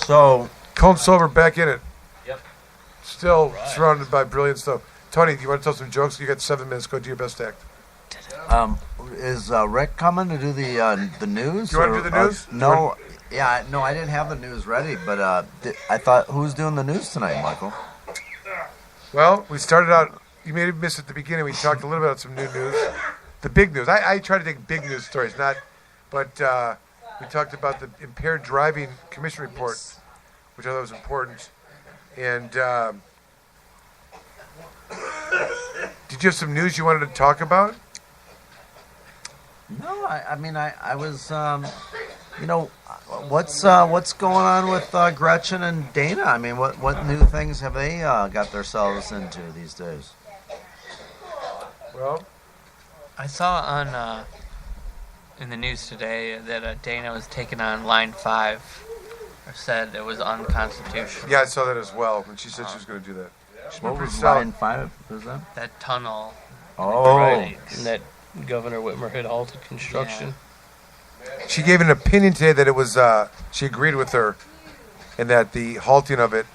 So, Cone Silver back in it. Yep. Still surrounded by brilliant stuff. Tony, do you want to tell some jokes? You got 7 minutes. Go do your best act. is Rick coming to do the news? Do you want to do the news? No. Yeah, no, I didn't have the news ready, but I thought, who's doing the news tonight, Michael? Well, we started out, you may have missed at the beginning, we talked a little bit about some new news. The big news. I try to take big news stories, but we talked about the impaired driving commission report, which I thought was important. And did you have some news you wanted to talk about? No, I mean, I was, what's going on with Gretchen and Dana? I mean, what new things have they got themselves into these days? Well, I saw on in the news today that Dana was taking on Line 5, or said it was unconstitutional. yeah, I saw that as well when she said she was going to do that. She What went was pretty solid. Line 5? What was that? That tunnel. Oh, Right. And that Governor Whitmer had halted construction. She gave an opinion today that it was, she agreed with her, and that the halting of it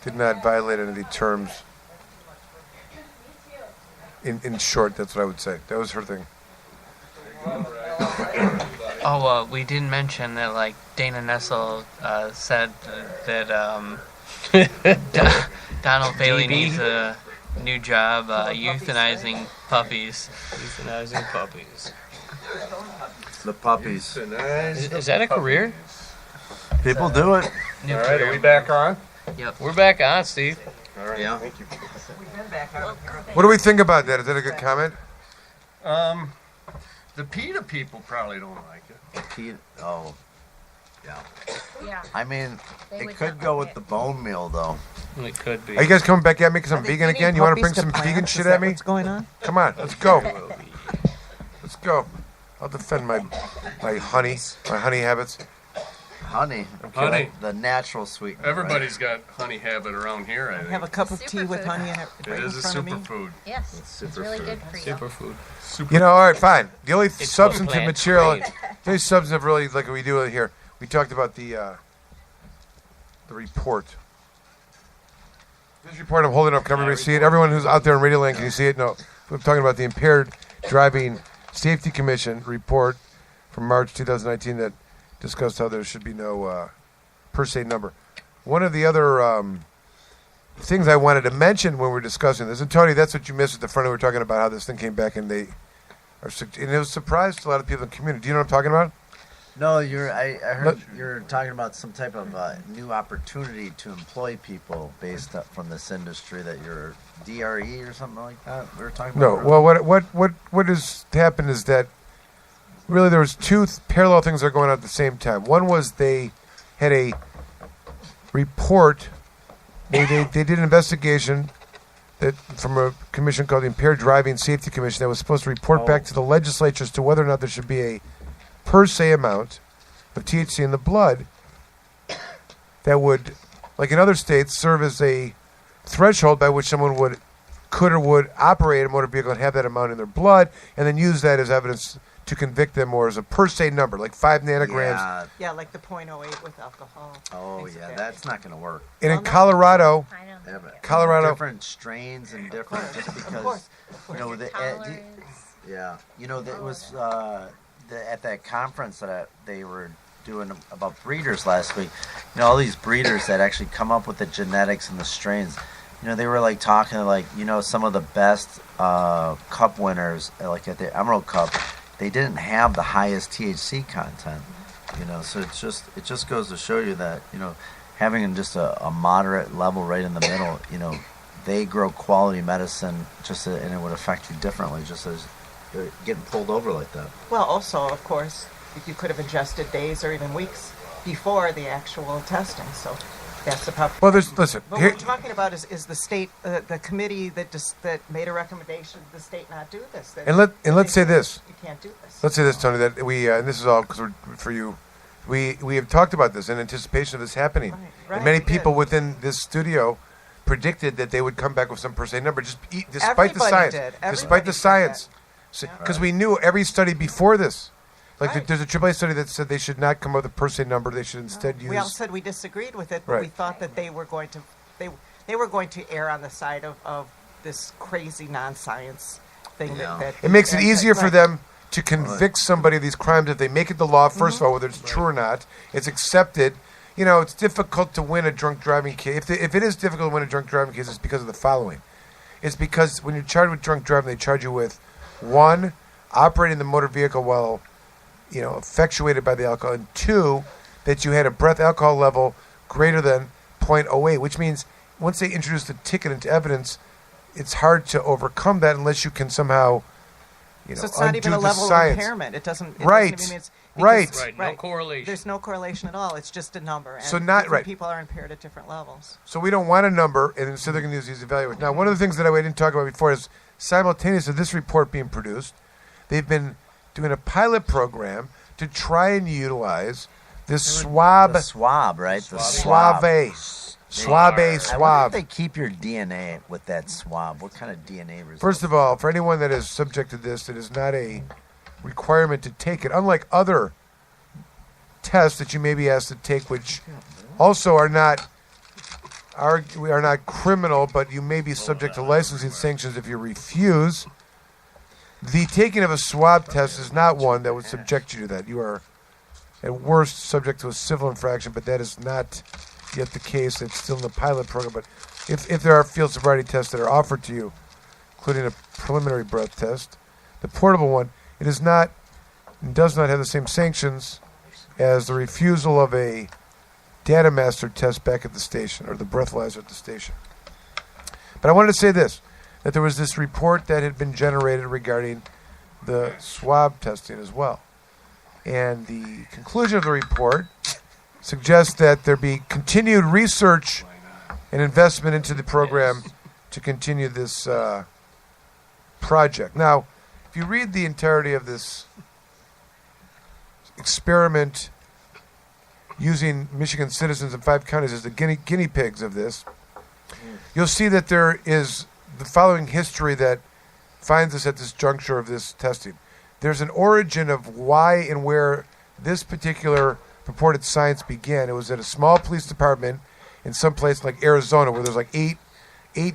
did not violate any of the terms. In short, that's what I would say. That was her thing. Oh, we didn't mention that, like, Dana Nessel said that Donald Bailey DB? needs a new job euthanizing puppies. Euthanizing puppies. the puppies. Is that a career? People do it. New All right, are career. we back on? Yep. We're back on, Steve. All right, Yeah. thank you. What do we think about that? Is that a good comment? The PETA people probably don't like it. Oh, yeah. Yeah. I mean, They it would could not go like with the bone meal, though. It could be. Are you guys coming back at me because I'm Are they vegan feeding again? You want to puppies bring some to vegan plants? shit Is that at me? what's going on? Come on, let's go. Let's go. I'll defend my honey habits. Honey. Honey. The natural sweetener. Everybody's got honey habit around here, I Have think. a cup of tea with Superfood. honey in it It right in is a front of me. superfood. Yes. It's really good for you. Superfood. You know, all right, fine. The only It's substantive plant material, grade. the only substantive really, like we do here, we talked about the report. This report I'm holding up, can everybody see it? Everyone who's out there in Radio Land, can you see it? No. I'm talking about the Impaired Driving Safety Commission report from March 2019 that discussed how there should be no per se number. One of the other things I wanted to mention when we were discussing this, and Tony, that's what you missed at the front. We were talking about how this thing came back, and and it was a surprise to a lot of people in the community. Do you know what I'm talking about? No, I heard you're talking about some type of new opportunity to employ people based up from this industry that you're DRE or something like that. We were talking No. about. Well, what has happened is that really there was two parallel things that are going on at the same time. One was they had a report. They did an investigation that from a commission called the Impaired Driving Safety Commission that was supposed to report back to the legislature as to whether or not there should be a per se amount of THC in the blood that would, like in other states, serve as a threshold by which someone could or would operate a motor vehicle and have that amount in their blood, and then use that as evidence to convict them, or as a per se number, like 5 nanograms. Yeah. Yeah, like the .08 with alcohol. Oh, things of yeah. that That's nature. not going to work. And in Well, no. Colorado, I don't Yeah, think but it- Colorado- different strains and different, just Of because course. you know the Tolerance. yeah, you know it was at that conference that they were doing about breeders last week. You know, all these breeders that actually come up with the genetics and the strains. You know, they were like talking like some of the best cup winners, like at the Emerald Cup, they didn't have the highest THC content. You know, so it just goes to show you that having just a moderate level right in the middle. They grow quality medicine and it would affect you differently, just as getting pulled over like that. Well, also, of course, you could have adjusted days or even weeks before the actual testing. So that's the problem. well, listen. But Here, what we're talking about is the state, the committee that made a recommendation the state not do this. That- And let's they say said this. You can't do this. Let's say this, Tony, that we, and this is all because for you, we have talked about this in anticipation of this happening. Right, And many we did. people within this studio predicted that they would come back with some per se number, despite the Everybody science. did. Despite Everybody the said science. that. Because we knew every study before this Like Right. there's a AAA study that said they should not come up with a per se number. They should instead use. We all said we disagreed with it, but we Right. thought that they were going to they were going to err on the side of this crazy non-science thing Yeah. that It makes it easier for right. them to convict somebody of these crimes if they make it the law. First of all, whether it's true or not, it's accepted. You know, it's difficult to win a drunk driving case. If it is difficult to win a drunk driving case, it's because of the following. It's because when you're charged with drunk driving, they charge you with, one, operating the motor vehicle while, effectuated by the alcohol, and two, that you had a breath alcohol level greater than 0.08, which means once they introduce the ticket into evidence, it's hard to overcome that unless you can somehow, So it's not even undo a the level science. of impairment. It doesn't. It Right. Doesn't even, it's Right. because- Right, no correlation. There's no correlation at all. It's just a number. And So not- different right. people are impaired at different levels. So we don't want a number, and instead they're going to use these evaluators. Now, one of the things that I didn't talk about before is simultaneous to this report being produced, they've been doing a pilot program to try and utilize this swab, The swab, right? The swab. I wonder swab. if they keep your DNA with that swab. What kind of DNA results? First of all, for anyone that is subject to this, it is not a requirement to take it, unlike other tests that you may be asked to take, which also are not criminal, but you may be subject to licensing sanctions if you refuse. The taking of a swab test is not one that would subject you to that. You are, at worst, subject to a civil infraction, but that is not yet the case. It's still in the pilot program. But if there are field sobriety tests that are offered to you, including a preliminary breath test, the portable one, it is not and does not have the same sanctions as the refusal of a data master test back at the station or the breathalyzer at the station. But I wanted to say this, that there was this report that had been generated regarding the swab testing as well. And the conclusion of the report suggests that there be continued research and investment into the program to continue this project. Now, if you read the entirety of this experiment using Michigan citizens in 5 counties as the guinea pigs of this, you'll see that there is the following history that finds us at this juncture of this testing. There's an origin of why and where this particular purported science began. It was at a small police department in some place like Arizona where there's like eight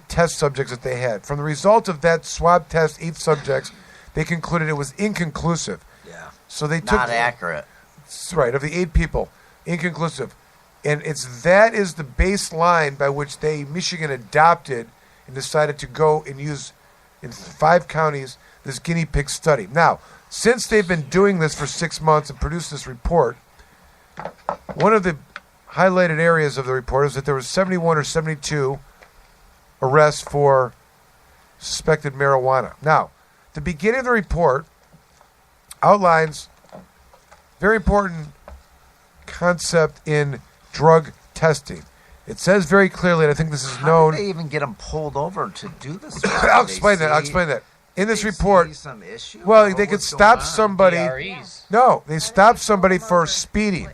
test subjects that they had. From the result of that swab test, 8 subjects, they concluded it was inconclusive. Yeah. So they took Not accurate. Right, of the 8 people, inconclusive. And that is the baseline by which Michigan adopted and decided to go and use in 5 counties this guinea pig study. Now, since they've been doing this for 6 months and produced this report, one of the highlighted areas of the report is that there was 71 or 72 arrests for suspected marijuana. Now, the beginning of the report outlines very important concept in drug testing. It says very clearly, and I think this is How known. did they even get them pulled over to do this? I'll explain that. In this report, some issue. well, Or they could what's stop going on? somebody. DREs. No, they stopped somebody for speeding.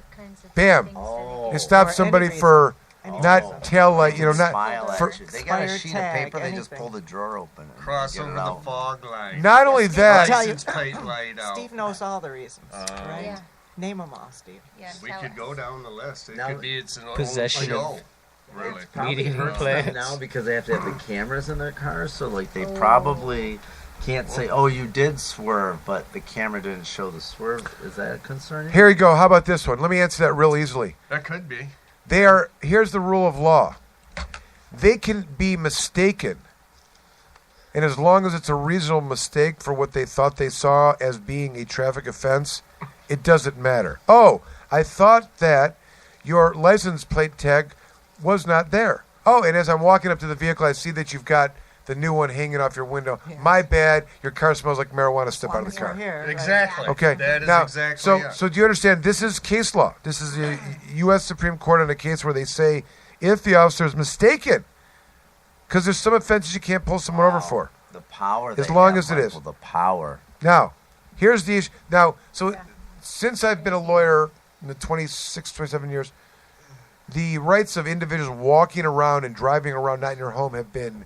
Bam. Oh. They stopped Or somebody any for reason. not tail light, Smile for. at you. They got a expired sheet tag, of paper. They just anything. pull the drawer open. And Cross get it over the out. fog line. Not only I'll that, tell you. License plate light out. Steve knows all the reasons, right? Yeah. Name them all, Steve. Yeah, We tell could us. go down the list. It Now- could be it's an old Possession show. of- Really. Probably Meeting hurts plans. them now because they have to have the cameras in their cars, so like they probably can't say, "Oh, you did swerve," but the camera didn't show the swerve. Is that concerning? here you go. How about this one? Let me answer that real easily. That could be. Here's the rule of law. They can be mistaken. And as long as it's a reasonable mistake for what they thought they saw as being a traffic offense, it doesn't matter. Oh, I thought that your license plate tag was not there. Oh, and as I'm walking up to the vehicle, I see that you've got the new one hanging off your window. Yeah. My bad. Your car smells like marijuana. Step out of the As long car. as you're here, right. Exactly. Okay. That is now, exactly it. so do you understand? This is case law. This is the U.S. Supreme Court on a case where they say if the officer is mistaken, because there's some offenses you can't pull someone over for. The power. As they long have, as it is. Michael, the power. Now, here's the issue. Now, so since I've been a lawyer in the 26, 27 years, the rights of individuals walking around and driving around not in your home have been,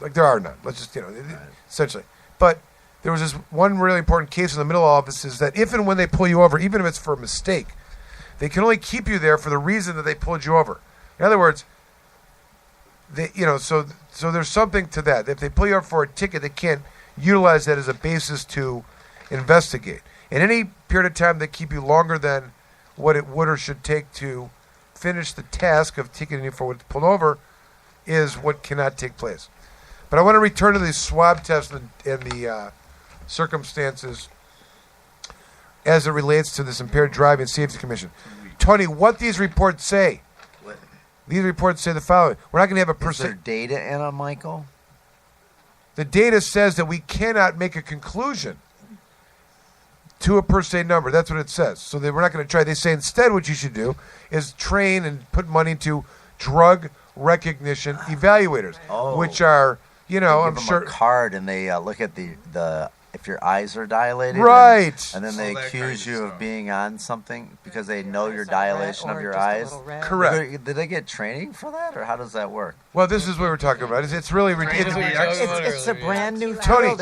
like there are none. Let's just, essentially. But there was this one really important case in the middle office is that if and when they pull you over, even if it's for a mistake, they can only keep you there for the reason that they pulled you over. In other words, so there's something to that. If they pull you over for a ticket, they can't utilize that as a basis to investigate. In any period of time they keep you longer than what it would or should take to finish the task of ticketing you for what's pulled over is what cannot take place. But I want to return to the swab test and the circumstances as it relates to this Impaired Driving Safety Commission. Tony, what these reports say? These reports say the following. We're not going to have a Is there percent. data in them, Michael? The data says that we cannot make a conclusion to a per se number. That's what it says. So we're not going to try. They say instead what you should do is train and put money into drug recognition evaluators, Oh. which are, Give I'm them sure. a card and they look at the if your eyes are dilated. Right. And then they All that kind accuse of you of stuff. being on something because they know your Is that red dilation of or your just a eyes. little red? Correct. Did they get training for that, or how does that work? Well, this is what we're talking about. It's really That's what ridiculous. we talked about It's a earlier, brand new Tony, field.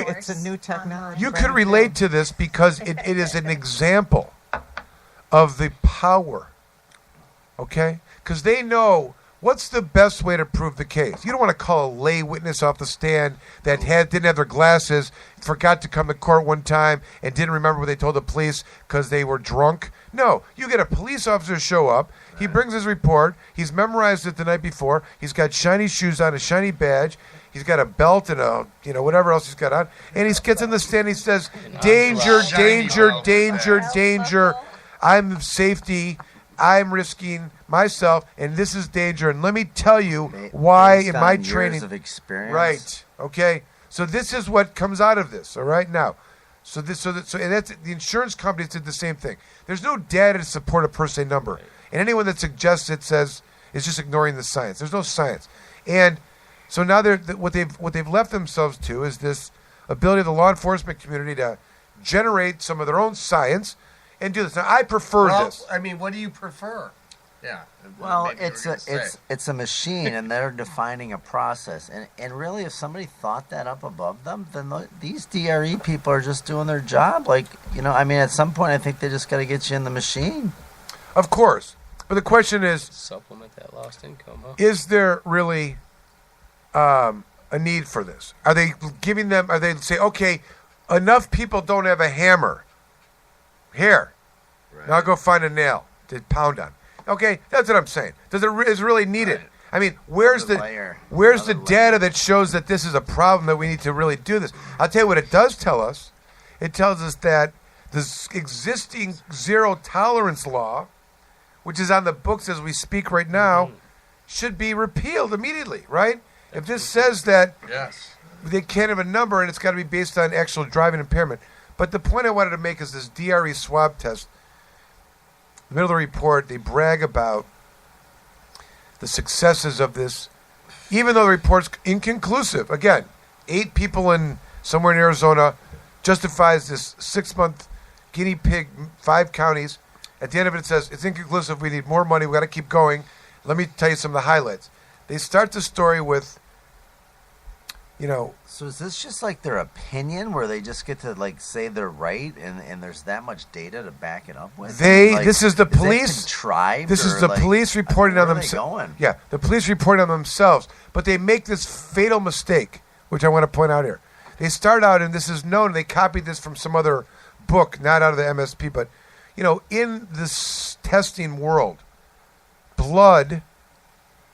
It's a new technology. You brand could new. relate to this because it is an example of the power. Okay? Because they know what's the best way to prove the case. You don't want to call a lay witness off the stand that didn't have their glasses, forgot to come to court one time, and didn't remember what they told the police because they were drunk. No, you get a police officer show up. He brings his report. He's memorized it the night before. He's got shiny shoes on, a shiny badge. He's got a belt and whatever else he's got on. And he gets in the stand. He says, "Danger, Shiny danger, belt. danger, Belt danger. buckle. I'm safety. I'm risking myself, and this is danger. And let me tell you why Based in my on years training." of experience. Right. Okay. So this is what comes out of this. All right. Now, and that's the insurance companies did the same thing. There's no data to support a per se number, and anyone that suggests it says is just ignoring the science. There's no science, and so now what they've left themselves to is this ability of the law enforcement community to generate some of their own science and do this. Now, I prefer this. I mean, what do you prefer? Yeah. Well, maybe you were gonna say. it's a machine, and they're defining a process. And really, if somebody thought that up above them, then these DRE people are just doing their job. At some point, I think they just got to get you in the machine. Of course, but the question is: Supplement that lost income, huh? is there really a need for this? Are they giving them? Are they say, okay, enough people don't have a hammer? Here, now go find a nail to pound on. Okay, that's what I'm saying. Is it really needed? Right. I mean, where's Another the layer. where's the Another data that shows that this is a problem that we need to really do this? I'll tell you what it does tell us. It tells us that the existing zero tolerance law, which is on the books as we speak right now, should be repealed immediately, right? If this says that Yes. they can't have a number and it's got to be based on actual driving impairment. But the point I wanted to make is this DRE swab test. In the middle of the report, they brag about the successes of this, even though the report's inconclusive. Again, 8 people in somewhere in Arizona justifies this 6-month guinea pig, 5 counties. At the end of it, it says, it's inconclusive, we need more money, we got to keep going. Let me tell you some of the highlights. They start the story with, So is this just like their opinion, where they just get to say they're right, and there's that much data to back it up with? this is the is that police. contrived, This is or, the police reporting where on are they themselves. going? Yeah, the police reporting on themselves. But they make this fatal mistake, which I want to point out here. They start out, and this is known, they copied this from some other book, not out of the MSP, but, in this testing world, blood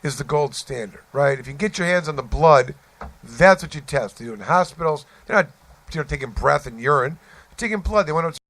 is the gold standard, right? If you can get your hands on the blood, that's what you test. They do it in hospitals. They're not, taking breath and urine. They're taking blood. They want to